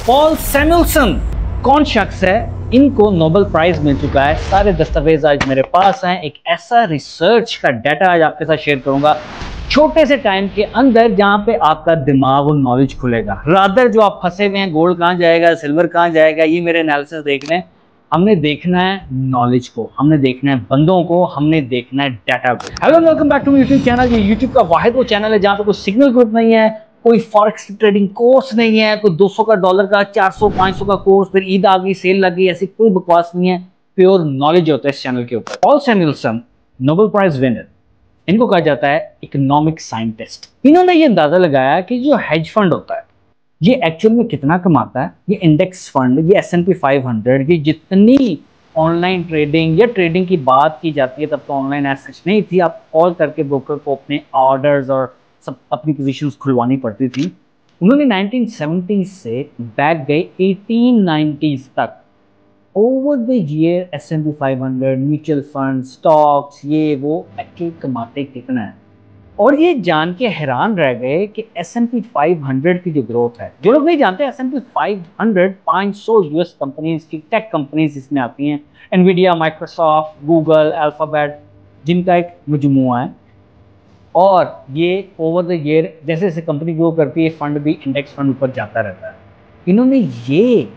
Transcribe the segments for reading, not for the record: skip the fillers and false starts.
Paul सैमुएल्सन कौन शख्स है? इनको नोबेल प्राइज मिल चुका है। सारे दस्तावेज आज मेरे पास हैं। एक ऐसा रिसर्च का डाटा आज आपके साथ शेयर करूंगा छोटे से टाइम के अंदर, जहां पे आपका दिमाग और नॉलेज खुलेगा। रादर जो आप फंसे हुए हैं, गोल्ड कहां जाएगा, सिल्वर कहां जाएगा, ये मेरे एनालिसिस देख लें। हमने देखना है नॉलेज को, हमने देखना है बंदों को, हमने देखना है डाटा को। Hello, welcome back to my YouTube channel. ये यूट्यूब का वाहिद वो चैनल है जहां पे कोई सिग्नल ग्रुप नहीं है, कोई फॉरेक्स ट्रेडिंग कोर्स नहीं है, कोई 200 का, डॉलर का, 400 500 का कोर्स, फिर ईद आ गई, सेल लग गई, ऐसी कोई बकवास नहीं है। प्योर नॉलेज होता है इस चैनल के ऊपर। पॉल सैमुएल्सन नोबेल प्राइज विनर, इनको कहा जाता है इकोनॉमिक साइंटिस्ट। इन्होंने ये अंदाजा लगाया कि जो हेज फंड होता है ये एक्चुअल में कितना कमाता है। ये इंडेक्स फंड, ये S&P 500, ये जितनी ऑनलाइन ट्रेडिंग या ट्रेडिंग की बात की जाती है, तब तो ऑनलाइन एसेट्स नहीं थी। आप कॉल करके ब्रोकर को अपने ऑर्डर्स और सब अपनी पोजीशंस खुलवानी पड़ती थी। उन्होंने 1970 से बैक गए 1890s तक, over the year S&P 500, mutual fund, stocks, ये वो एक्चुअल कमाते कितना है। और ये जान के हैरान रह गए कि S&P 500 की जो ग्रोथ है, जो लोग नहीं जानते, S&P 500 500 यूएस कंपनीज की टेक कंपनीज इसमें आती हैं। एनवीडिया, माइक्रोसॉफ्ट, गूगल, अल्फाबेट, जिनका एक मजमूआ है। और ये ओवर द ईयर जैसे जैसे कंपनी ग्रो करती है, फंड भी, इंडेक्स फंड ऊपर जाता रहता है। इन्होंने ये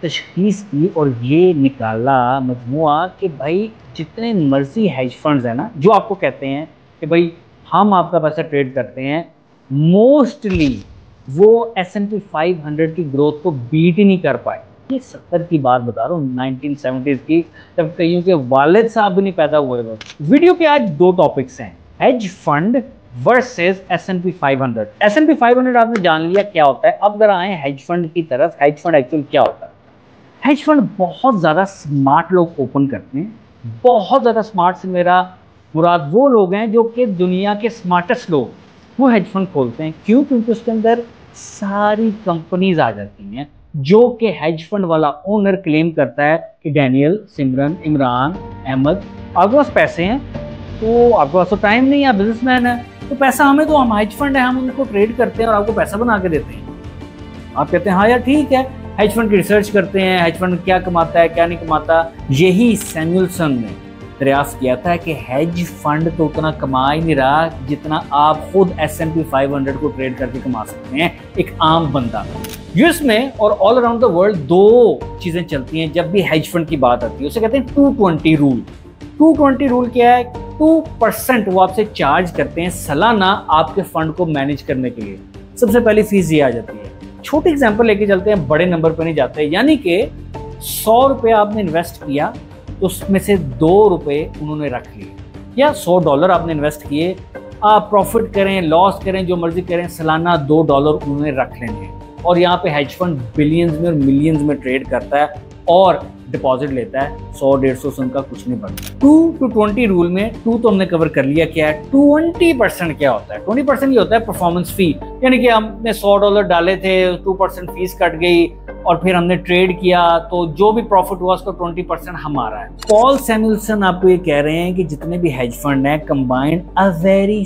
तशखीस की और ये निकाला मजमूआ कि भाई जितने मर्जी हेज फंड्स है ना, जो आपको कहते हैं कि भाई हम आपका पैसा ट्रेड करते हैं, मोस्टली वो S&P 500 की ग्रोथ को बीट ही नहीं कर पाए। ये 70 की बात बता रहा हूँ, 1970s की, जब कईयों के वालिद साहब भी नहीं पैदा हुए थे। वीडियो के आज दो टॉपिक्स हैं, hedge fund versus S&P 500। S&P 500 आपने जान लिया क्या होता है। अब जरा आए हेज फंड की तरफ। हेज फंड एक्चुअल क्या होता है? हेज फंड बहुत ज़्यादा स्मार्ट लोग ओपन करते हैं। बहुत ज़्यादा स्मार्ट से मेरा मुराद वो लोग हैं जो कि दुनिया के स्मार्टेस्ट लोग, वो हेज फंड खोलते हैं। क्यों? क्योंकि उसके अंदर सारी कंपनीज आ जाती हैं जो कि हेज फंड वाला ओनर क्लेम करता है कि डैनियल, सिमरन, इमरान, अहमद, आपके पास पैसे हैं तो आपके पास तो टाइम नहीं है, आप बिजनेसमैन है, तो पैसा हमें दो, हम हेज फंड है, हम उनको ट्रेड करते हैं और आपको पैसा बना के देते हैं। आप कहते हैं हाँ यार ठीक है। हेज फंड की रिसर्च करते हैं, हेज फंड क्या कमाता है, क्या नहीं कमाता। यही सैमुएल्सन ने दरियाफ्त किया था कि हेज फंड तो उतना कमा ही नहीं रहा जितना आप खुद S&P 500 को ट्रेड करके कमा सकते हैं, एक आम बंदा। यूएस में और ऑल अराउंड द वर्ल्ड दो चीजें चलती हैं जब भी हेज फंड की बात आती है, उसे कहते हैं 220 रूल। 220 रूल क्या है? 2% वो आपसे चार्ज करते हैं सालाना आपके फंड को मैनेज करने के लिए। सबसे पहली फीस ये आ जाती है। छोटी एग्जांपल लेके चलते हैं, बड़े नंबर पर नहीं जाते। यानी कि 100 रुपये आपने इन्वेस्ट किया तो उसमें से 2 रुपये उन्होंने रख लिए, या $100 आपने इन्वेस्ट किए, आप प्रॉफिट करें, लॉस करें, जो मर्जी करें, सालाना $2 उन्होंने रख लेंगे। और यहाँ पे हेज फंड बिलियंस में और मिलियंस में ट्रेड करता है और डिपॉजिट लेता है। 100-150 से उनका कुछ नहीं बढ़ता। 2-20 रूल में 2 तो हमने कवर कर लिया। क्या है 20% क्या होता है? 20% ये होता है परफॉर्मेंस फी, यानी कि हमने $100 डाले थे, 2% फीस कट गई और फिर हमने ट्रेड किया तो जो भी प्रॉफिट हुआ उसका 20% हमारा है। पॉल सैमुएल्सन आपको ये कह रहे हैं कि जितने भी हेज फंड हैं combined, a very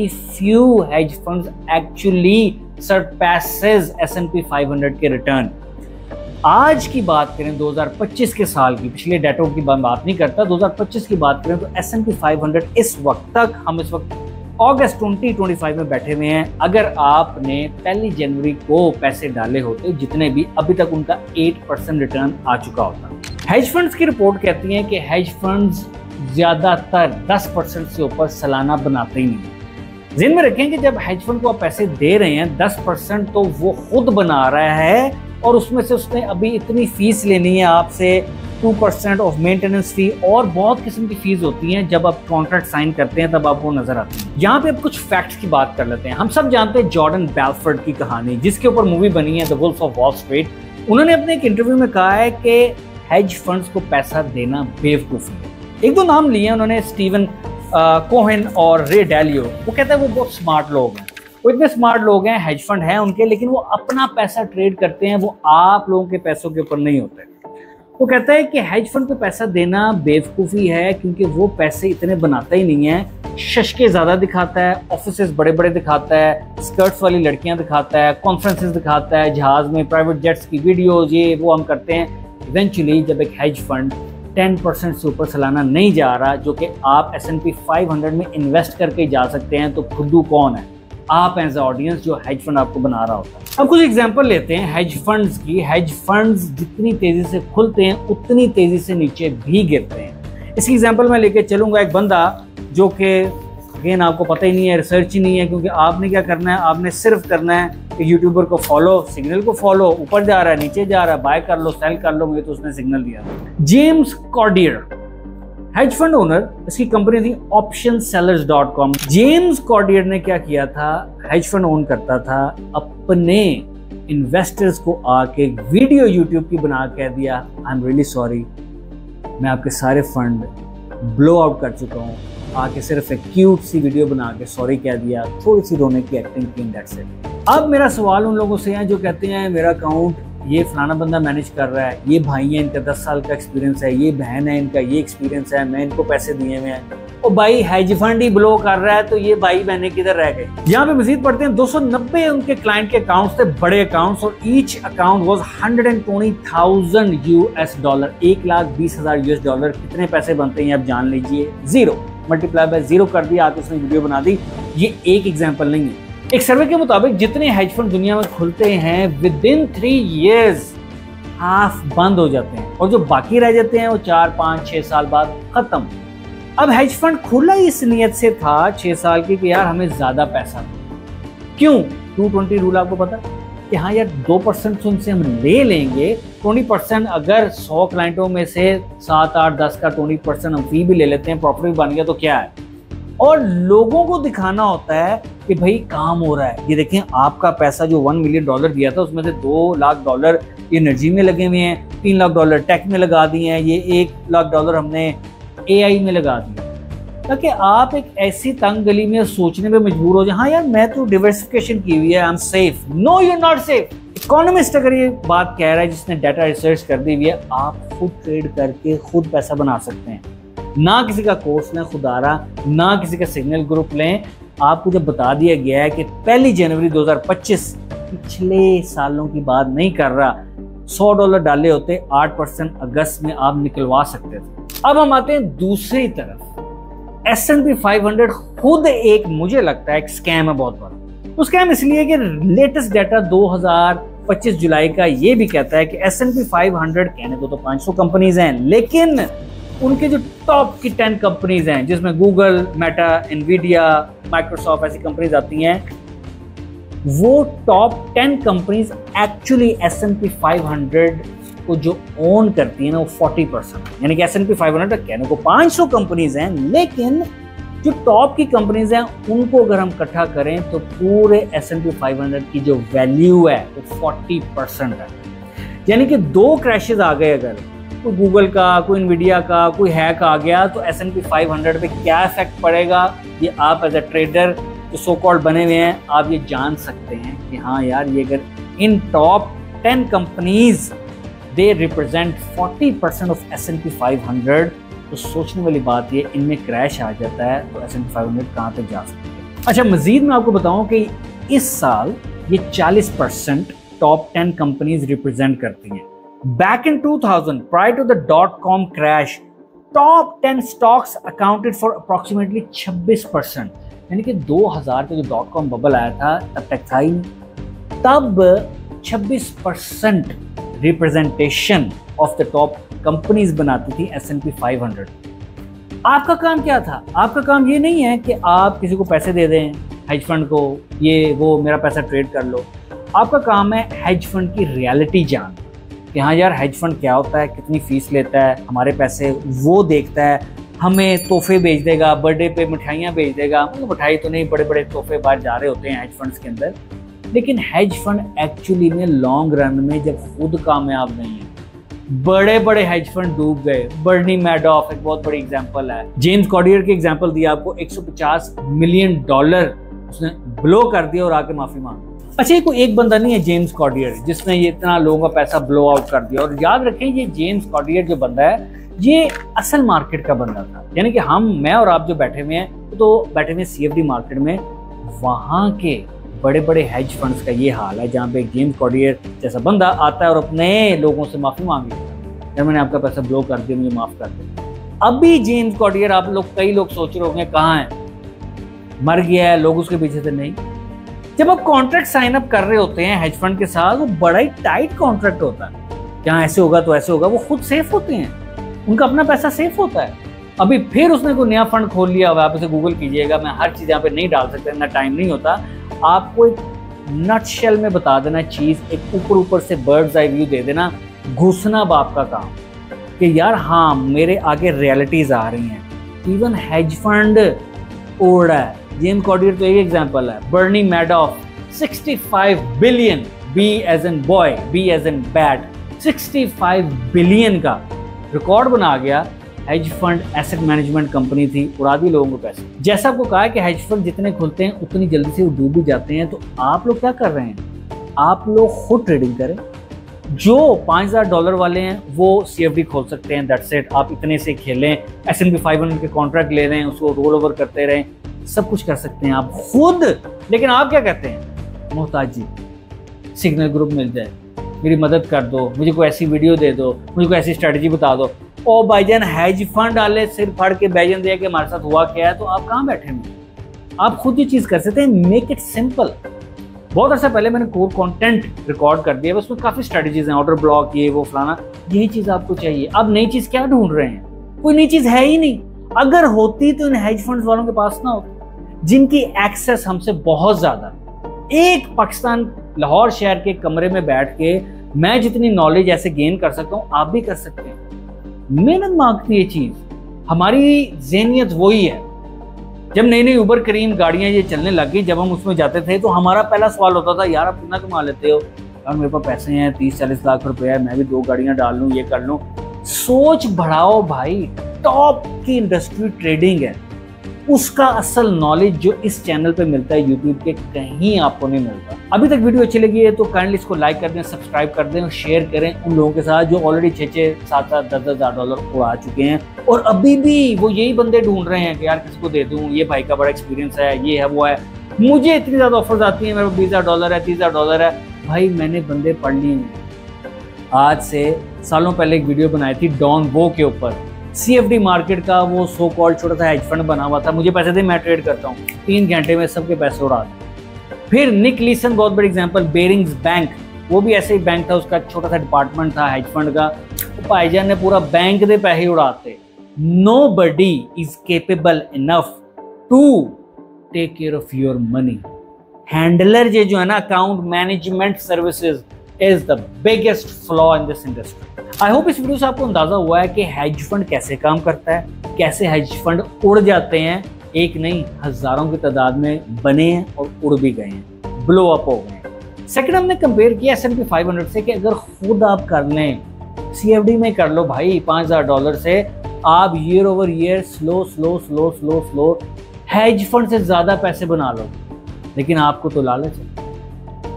few hedge funds actually surpasses S&P 500 के रिटर्न। आज की बात करें 2025 के साल की, पिछले डेटा की बात नहीं करता, 2025 की बात करें तो S&P 500 इस वक्त तक, हम इस वक्त अगस्त 2025 में बैठे हुए हैं, अगर आपने 1 जनवरी को पैसे डाले होते जितने भी, अभी तक उनका 8% रिटर्न आ चुका होता। हेज फंड्स की रिपोर्ट कहती है कि हेज फंड्स ज्यादातर 10% से ऊपर सालाना बनाते ही नहीं। ध्यान में रखें कि जब हेज फंड को आप पैसे दे रहे हैं 10%, तो वो खुद बना रहा है और उसमें से उसने अभी इतनी फीस लेनी है आपसे, 2% ऑफ मेंटेनेंस फी, और बहुत किस्म की फीस होती हैं। जब आप कॉन्ट्रैक्ट साइन करते हैं तब आपको नजर आती है। यहाँ पे अब कुछ फैक्ट्स की बात कर लेते हैं। हम सब जानते हैं जॉर्डन बेलफोर्ड की कहानी, जिसके ऊपर मूवी बनी है the wolf of Wall Street. उन्होंने अपने एक इंटरव्यू में कहा है कि हेज फंड्स को पैसा देना बेवकूफ़ी है। एक दो नाम लिए उन्होंने, स्टीवन कोहेन और रे डैलियो। वो कहता है वो बहुत स्मार्ट लोग हैं, वो इतने स्मार्ट लोग हैं, हेज फंड हैं उनके, लेकिन वो अपना पैसा ट्रेड करते हैं, वो आप लोगों के पैसों के ऊपर नहीं होते। वो कहता है कि हेज फंड पे पैसा देना बेवकूफ़ी है, क्योंकि वो पैसे इतने बनाता ही नहीं है। शशके ज़्यादा दिखाता है, ऑफिसेज बड़े बड़े दिखाता है, स्कर्ट्स वाली लड़कियां दिखाता है, कॉन्फ्रेंसेस दिखाता है, जहाज में प्राइवेट जेट्स की वीडियोज ये वो हम करते हैं। इवेंचुअली जब एक हेज फंड 10% से ऊपर सालाना नहीं जा रहा, जो कि आप S&P 500 में इन्वेस्ट करके जा सकते हैं, तो खुदू कौन है? आप एज ए ऑडियंस जो हेज फंड आपको बना रहा होता है। अब कुछ एग्जांपल लेते हैं हेज फंड्स की। हेज फंड्स जितनी तेजी से खुलते हैं उतनी तेजी से नीचे भी गिरते हैं। इसकी एग्जांपल मैं लेके चलूंगा एक बंदा जो कि अगेन आपको पता ही नहीं है, रिसर्च ही नहीं है, क्योंकि आपने क्या करना है, आपने सिर्फ करना है कि यूट्यूबर को फॉलो, सिग्नल को फॉलो, ऊपर जा रहा है नीचे जा रहा है, बाय कर लो सेल कर लो, मुझे तो उसने सिग्नल दिया। जेम्स कॉर्डियर हेज फंड ओनर, इसकी कंपनी थी optionsellers.com। जेम्स कॉर्डियर ने क्या किया था, हेज फंड ओन करता था, अपने इन्वेस्टर्स को आके वीडियो यूट्यूब की बना कह दिया, आई एम रियली सॉरी, मैं आपके सारे फंड ब्लो आउट कर चुका हूँ। आके सिर्फ एक क्यूट सी वीडियो बना के सॉरी कह दिया, थोड़ी सी रोने की एक्टिंग की, दैट्स इट। अब मेरा सवाल उन लोगों से है जो कहते हैं मेरा अकाउंट ये फलाना बंदा मैनेज कर रहा है, ये भाई है इनका 10 साल का एक्सपीरियंस है, ये बहन है इनका ये एक्सपीरियंस है, मैं इनको पैसे दिए हुए हैं, और भाई हेज फंड ही ब्लो कर रहा है, तो ये भाई बहने किधर रह गए। यहाँ पे मजीद पढ़ते हैं 290 उनके क्लाइंट के अकाउंट्स थे, बड़े अकाउंट्स, और ईच अकाउंट वाज $120,000 $1,20,000। कितने पैसे बनते हैं आप जान लीजिए, 0 मल्टीप्लाई बाय 0 कर दिया, आप उसने वीडियो बना दी। ये एक एग्जाम्पल नहीं है। एक सर्वे के मुताबिक जितने हेज फंड दुनिया में खुलते हैं विद इन 3 years हाफ बंद हो जाते हैं, और जो बाकी रह जाते हैं वो 4, 5, 6 साल बाद खत्म। अब हेज फंड खुला इस नियत से था 6 साल की कि यार हमें ज्यादा पैसा क्यों, 220 रूल आपको पता कि हाँ यार 2% उनसे हम ले लेंगे, 20% अगर 100 क्लाइंटों में से 7, 8, 10 का 20% हम फी भी ले लेते हैं, प्रॉफिट भी बन गया तो क्या है। और लोगों को दिखाना होता है कि भाई काम हो रहा है। ये देखें आपका पैसा जो $1 million दिया था उसमें से $2 लाख ये एनर्जी में लगे हुए हैं, $3 लाख टेक में लगा दिए हैं, ये $1 लाख हमने AI में लगा दिया, ताकि आप एक ऐसी तंग गली में सोचने पे मजबूर हो जाए, हाँ यार मैं तो डिवर्सिफिकेशन की हुई है, I am safe. No you are not safe. Economist अगर ये बात कह रहा है जिसने डाटा रिसर्च कर दी हुई है, आप खुद ट्रेड करके खुद पैसा बना सकते हैं, ना किसी का कोर्स लें खुदारा, ना किसी का सिग्नल ग्रुप लें। आपको जब बता दिया गया है कि 1 जनवरी 2025, पिछले सालों की बात नहीं कर रहा, $100 डाले होते 8% अगस्त में आप निकलवा सकते थे। अब हम आते हैं दूसरी तरफ, S&P 500 खुद एक, मुझे लगता है एक स्कैम है बहुत बड़ा। वो स्कैम इसलिए कि लेटेस्ट डाटा 2025 जुलाई का ये भी कहता है कि S&P 500 कहने को तो 500 कंपनीज हैं, लेकिन उनके जो टॉप की 10 कंपनीज हैं जिसमें गूगल, मेटा, एनवीडिया, माइक्रोसॉफ्ट ऐसी कंपनीज आती हैं, वो टॉप 10 कंपनीज एक्चुअली S&P 500 को जो ओन करती है ना वो 40%, यानी कि S&P 500 कहने को 500 कंपनीज हैं, लेकिन जो टॉप की कंपनीज हैं उनको अगर हम इकट्ठा करें तो पूरे S&P 500 की जो वैल्यू है वो 40% है। यानी कि 2 क्रैशेस आ गए, अगर कोई गूगल का, कोई एनवीडिया का, कोई हैक आ गया, तो S&P 500 पे क्या इफेक्ट पड़ेगा, ये आप एज ए ट्रेडर जो सो कॉल्ड बने हुए हैं आप ये जान सकते हैं कि हाँ यार ये अगर इन top 10 companies they represent 40% of S&P 500, तो सोचने वाली बात ये इनमें क्रैश आ जाता है तो S&P 500 कहाँ तक जा सकती है। अच्छा, मजीद मैं आपको बताऊं कि इस साल ये 40% टॉप 10 कंपनीज रिप्रेजेंट करती हैं। Back in 2000, prior to the .com crash, top 10 stocks accounted for approximately 26%। यानी कि 2000 का जो .com बबल आया था तब तक था ही नहीं, तब 26% representation of the top companies बनाती थी S&P 500। आपका काम क्या था? आपका काम ये नहीं है कि आप किसी को पैसे दे दें, हेज फंड को, ये वो मेरा पैसा ट्रेड कर लो। आपका काम है हेज फंड की रियलिटी जान कि हाँ यार हेज फंड क्या होता है, कितनी फीस लेता है, हमारे पैसे वो देखता है, हमें तोहफे भेज देगा, बर्थडे पे मिठाइयाँ भेज देगा, मतलब मिठाई तो नहीं, बड़े बड़े तोहफे बाहर जा रहे होते हैं हेज फंड्स के अंदर। लेकिन हेज फंड एक्चुअली में लॉन्ग रन में जब खुद कामयाब नहीं है, बड़े बड़े हेज फंड डूब गए। बर्नी मैडॉफ एक बहुत बड़ी एग्जांपल है। जेम्स कॉर्डियर की एग्जांपल दिया आपको, $150 मिलियन उसने ब्लो कर दिया और आके माफी मांग। अच्छा, ये कोई एक बंदा नहीं है जेम्स कॉर्डियर जिसने ये इतना लोगों का पैसा ब्लो आउट कर दिया। और याद रखें, ये जेम्स कॉर्डियर जो बंदा है ये असल मार्केट का बंदा था। यानी कि मैं और आप जो बैठे हुए हैं तो बैठे हुए CFD मार्केट में, वहाँ के बड़े बड़े हेज फंड्स का ये हाल है जहाँ पे जेम्स कॉर्डियर जैसा बंदा आता है और अपने लोगों से माफी मांग लेता है, मैंने आपका पैसा ब्लो कर दिया, मुझे माफ कर दे। अभी जेम्स कॉर्डियर कई लोग सोच रहे होंगे कहाँ है, मर गया है, लोग उसके पीछे से नहीं। जब आप कॉन्ट्रैक्ट साइन अप कर रहे होते हैं हेज फंड के साथ, वो बड़ा ही टाइट कॉन्ट्रैक्ट होता है, क्या ऐसे होगा तो ऐसे होगा, वो खुद सेफ होते हैं, उनका अपना पैसा सेफ होता है। अभी फिर उसने कोई नया फंड खोल लिया हुआ, आप उसे गूगल कीजिएगा, मैं हर चीज यहाँ पे नहीं डाल सकता, इतना टाइम नहीं होता। आपको एक नटशेल में बता देना चीज, एक ऊपर से बर्ड्स आई व्यू दे देना, घुसना बाप का काम कि यार हाँ मेरे आगे रियलिटीज आ रही हैं। इवन हेज फंड ओल्ड है, जेम्स कॉर्डियर तो एक एग्जांपल है। Bernie Madoff 65 billion, B as an boy, B as an bat, 65 billion का रिकॉर्ड बना गया। Hedge fund asset management company थी, उड़ा दी लोगों को पैसे। जैसा आपको कहा है कि हेज फंड जितने खुलते हैं उतनी जल्दी से वो डूब भी जाते हैं, तो आप लोग क्या कर रहे हैं, आप लोग खुद ट्रेडिंग करें। जो $5000 वाले हैं वो CFD खोल सकते हैं, दैट्स इट। आप इतने से खेलें, S&P 500 के कॉन्ट्रैक्ट ले रहे हैं, उसको रोल ओवर करते रहें, सब कुछ कर सकते हैं आप खुद। लेकिन आप क्या कहते हैं, मोहताज जी सिग्नल ग्रुप मिल जाए, मेरी मदद कर दो, मुझे कोई ऐसी वीडियो दे दो, मुझे कोई ऐसी स्ट्रेटजी बता दो। ओ भाईजान, हेज फंड वाले सिर फाड़ के बैजन दिया कि हमारे साथ हुआ क्या है, तो आप कहाँ बैठे हैं? आप खुद ये चीज कर सकते हैं, मेक इट सिंपल। बहुत अर्सा पहले मैंने कोर कंटेंट रिकॉर्ड कर दिया, उसमें काफी स्ट्रेटजीज हैं, ऑर्डर ब्लॉक, ये वो फलाना, यही चीज आपको चाहिए। अब नई चीज क्या ढूंढ रहे हैं, कोई नई चीज है ही नहीं। अगर होती तो इन हेज फंड्स वालों के पास ना होती, जिनकी एक्सेस हमसे बहुत ज्यादा। एक पाकिस्तान लाहौर शहर के कमरे में बैठ के मैं जितनी नॉलेज ऐसे गेन कर सकता हूँ, आप भी कर सकते हैं। मेहनत मांगती है चीज, हमारी ज़हनियत वही है। जब नई नई उबर करीम गाड़ियां ये चलने लग गई, जब हम उसमें जाते थे तो हमारा पहला सवाल होता था, यार आप कितना कमा लेते हो? यार मेरे पास पैसे हैं 30-40 लाख रुपए है, मैं भी 2 गाड़ियां डाल लूं, ये कर लूं। सोच बढ़ाओ भाई, टॉप की इंडस्ट्री ट्रेडिंग है, उसका असल नॉलेज जो इस चैनल पे मिलता है यूट्यूब के, कहीं आपको नहीं मिलता। अभी तक वीडियो अच्छी लगी है तो काइंडली इसको लाइक कर दें, सब्सक्राइब कर दें और शेयर करें उन लोगों के साथ जो ऑलरेडी 6-6, 7-7, 10-10 हज़ार डॉलर उड़ा चुके हैं और अभी भी वो यही बंदे ढूंढ रहे हैं कि यार किसको दे दूं, ये भाई का बड़ा एक्सपीरियंस है, ये है वो है। मुझे इतनी ज्यादा ऑफर्स आती हैं, मेरे को $20,000 है, $30,000 है। भाई मैंने बंदे पढ़ लिए हैं। आज से सालों पहले एक वीडियो बनाई थी डॉन वो के ऊपर, CFD मार्केट का वो सो कॉल्ड छोटा सा हेज फंड बना हुआ था, मुझे पैसे दे मैं ट्रेड करता हूँ, 3 घंटे में सबके पैसे उड़ा दिए। फिर निक लीसन बहुत बड़ी एग्जांपल, बेरिंग्स बैंक, वो भी ऐसे ही बैंक था, उसका छोटा सा डिपार्टमेंट था हेज फंड का, तो भाईजान ने पूरा बैंक दे पैसे उड़ाते। Nobody is capable enough to take care of your money. Handler जो है ना, account management services is the biggest flaw in this industry. I hope इस वीडियो से आपको अंदाजा हुआ है कि हेज फंड कैसे काम करता है, कैसे हेज फंड उड़ जाते हैं, एक नहीं हजारों की तादाद में बने हैं और उड़ भी गए हैं, ब्लो अप हो गए हैं। सेकंड हमने कंपेयर किया S&P 500 से कि अगर खुद आप कर लें, CFD में कर लो भाई, $5,000 से आप year over year slow hedge fund से ज्यादा पैसे बना लो। लेकिन आपको तो लालच है,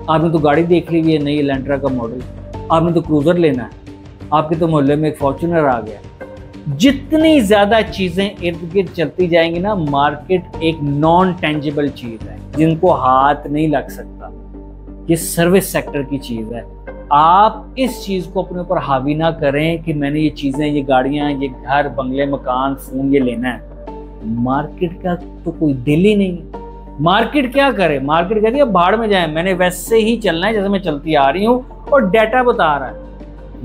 आपने तो गाड़ी देख ली है नई एलेंट्रा का मॉडल, आपने तो क्रूजर लेना है, आपके तो मोहल्ले में एक फॉर्च्यूनर आ गया। जितनी ज्यादा चीजें इर्द गिर्द चलती जाएंगी ना, मार्केट एक नॉन टेंजिबल चीज है जिनको हाथ नहीं लग सकता, ये सर्विस सेक्टर की चीज है। आप इस चीज को अपने ऊपर हावी ना करें कि मैंने ये चीजें, ये गाड़ियां, ये घर, बंगले, मकान, फोन ये लेना है। मार्केट का तो कोई दिल ही नहीं है। मार्केट क्या करे, मार्केट कहती है भाड़ में जाए, मैंने वैसे ही चलना है जैसे मैं चलती आ रही हूँ और डाटा बता रहा है,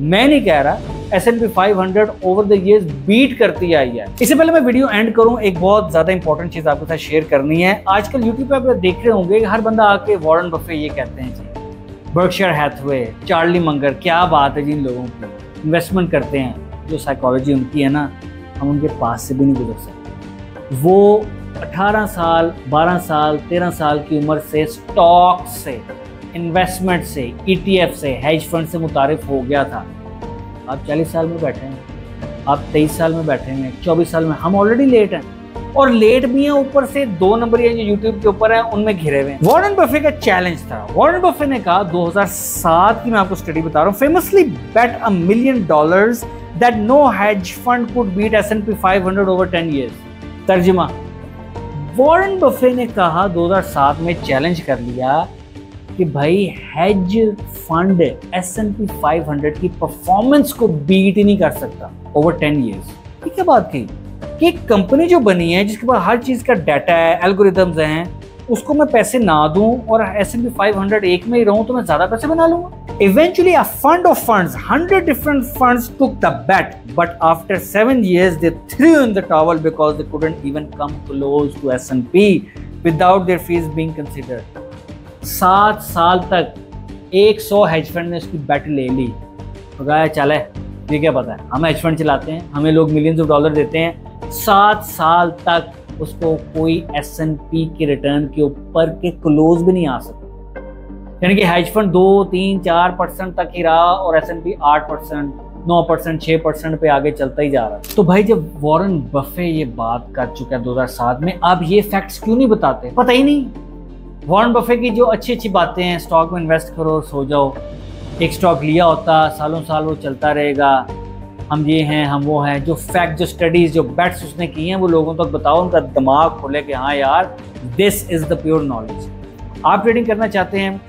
मैं नहीं कह रहा। S&P 500 over the years beat करती आई है। इससे पहले मैं वीडियो एंड करूं, एक बहुत ज्यादा इंपॉर्टेंट चीज आपके साथ शेयर करनी है। आजकल यूट्यूब पे आप देख रहे होंगे हर बंदा आके वॉरेन बफे ये कहते हैं जी, बर्कशायर हैथवे, चार्ली मंगर, क्या बात है जी इन लोगों की, इन्वेस्टमेंट करते हैं। जो साइकोलॉजी उनकी है ना, हम उनके पास से भी नहीं गुजर सकते। वो 18 साल, 12 साल, 13 साल की उम्र से स्टॉक से, इन्वेस्टमेंट से, ETF से, हेज फंड से मुतारिफ हो गया था। आप 40 साल में बैठे हैं, आप 23 साल में बैठे हैं, 24 साल में, हम ऑलरेडी लेट हैं। और लेट भी हैं, ऊपर से 2 नंबर जो यूट्यूब के ऊपर है उनमें घिरे हुए हैं। वॉरेन बफे का चैलेंज था। वॉरेन बफे ने कहा 2007 की मैं आपको स्टडी बता रहा हूं, famously bet $1 million that no hedge fund could beat S&P 500 over 10 years। तर्जुमा, वॉरेन बफे ने कहा 2007 में चैलेंज कर लिया कि भाई हेज फंड S&P 500 की परफॉर्मेंस को बीट ही नहीं कर सकता ओवर 10 years। ये क्या बात की कि एक कंपनी जो बनी है जिसके पास हर चीज का डाटा है, एल्गोरिथम्स हैं, उसको मैं पैसे ना दूं और S&P 500 एक में ही रहूं तो मैं ज्यादा पैसे बना लूंगा। Eventually a fund of funds, 100 different funds took the bet, but after 7 years they threw in the towel because they couldn't even come close to S&P without their fees being considered। 7 साल तक 100 hedge fund ने उसकी बेट ले ली, तो कहा चले ये क्या पता है, हम हेज फंड चलाते हैं, हमें लोग मिलियंस ऑफ डॉलर देते हैं। 7 साल तक उसको कोई S&P के रिटर्न के ऊपर के क्लोज भी नहीं आ सकता, यानी कि हेज फंड 2, 3, 4% तक ही रहा और S&P 8%, 9%, 6% पे आगे चलता ही जा रहा है। तो भाई जब वॉरेन बफे ये बात कर चुका है 2007 में, अब ये फैक्ट्स क्यों नहीं बताते? पता ही नहीं। वॉरेन बफे की जो अच्छी अच्छी बातें हैं, स्टॉक में इन्वेस्ट करो, सो जाओ, एक स्टॉक लिया होता सालों साल वो चलता रहेगा, हम ये हैं, हम वो हैं, जो फैक्ट, जो स्टडीज, जो बेट्स उसने की हैं वो लोगों तक बताओ, उनका दिमाग खोले कि हाँ यार this is the pure knowledge. आप ट्रेडिंग करना चाहते हैं,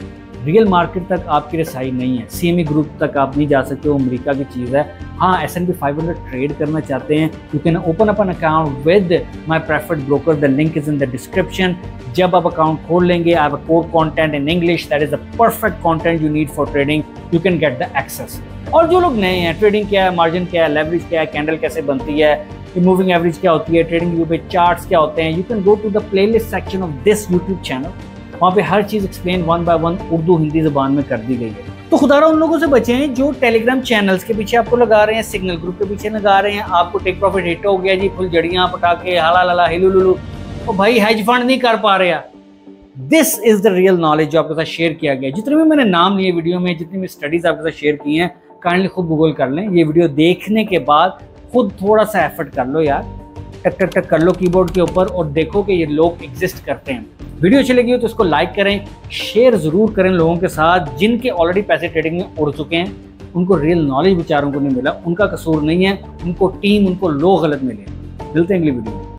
रियल मार्केट तक आपकी रसाई नहीं है, CME ग्रुप तक आप नहीं जा सकते, वो अमेरिका की चीज़ है। हाँ, S&P 500 ट्रेड करना चाहते हैं, you can open up an account with my preferred broker, the link is in the description. जब आप अकाउंट खोल लेंगे, I have a core content in English that is the perfect content you need for trading, you can get the access. और जो लोग नए हैं, trading क्या है, मार्जिन क्या है, लेवरेज क्या है, कैंडल कैसे बनती है, मूविंग एवरेज क्या होती है, ट्रेडिंग व्यू पे चार्ट्स क्या होते हैं, you can go to the playlist section of this YouTube channel. वहाँ पे हर चीज़ एक्सप्लेन 1 by 1 उर्दू हिंदी ज़बान में कर दी गई है। तो खुदारा उन लोगों से बचें जो टेलीग्राम चैनल्स के पीछे आपको लगा रहे हैं, सिग्नल ग्रुप के पीछे लगा रहे हैं, आपको टेक प्रॉफिट हिट हो गया जी, फुल जड़ियाँ पटाके हाला लाला हिलू लुलू, तो भाई हेज फंड नहीं कर पा रहे। This is the real knowledge जो आपके साथ शेयर किया गया। जितने भी मैंने नाम लिए वीडियो में, जितनी भी स्टडीज आपके साथ शेयर की हैं, काइंडली खुद गूगल कर लें। ये वीडियो देखने के बाद खुद थोड़ा सा एफर्ट कर लो यार, टक टक टक कर लो कीबोर्ड के ऊपर और देखो कि ये लोग एग्जिस्ट करते हैं। वीडियो अच्छी लगी हो तो इसको लाइक करें, शेयर जरूर करें लोगों के साथ जिनके ऑलरेडी पैसे ट्रेडिंग में उड़ चुके हैं, उनको रियल नॉलेज बेचारों को नहीं मिला, उनका कसूर नहीं है, उनको टीम, उनको लोग गलत मिले। मिलते हैं अगली वीडियो में।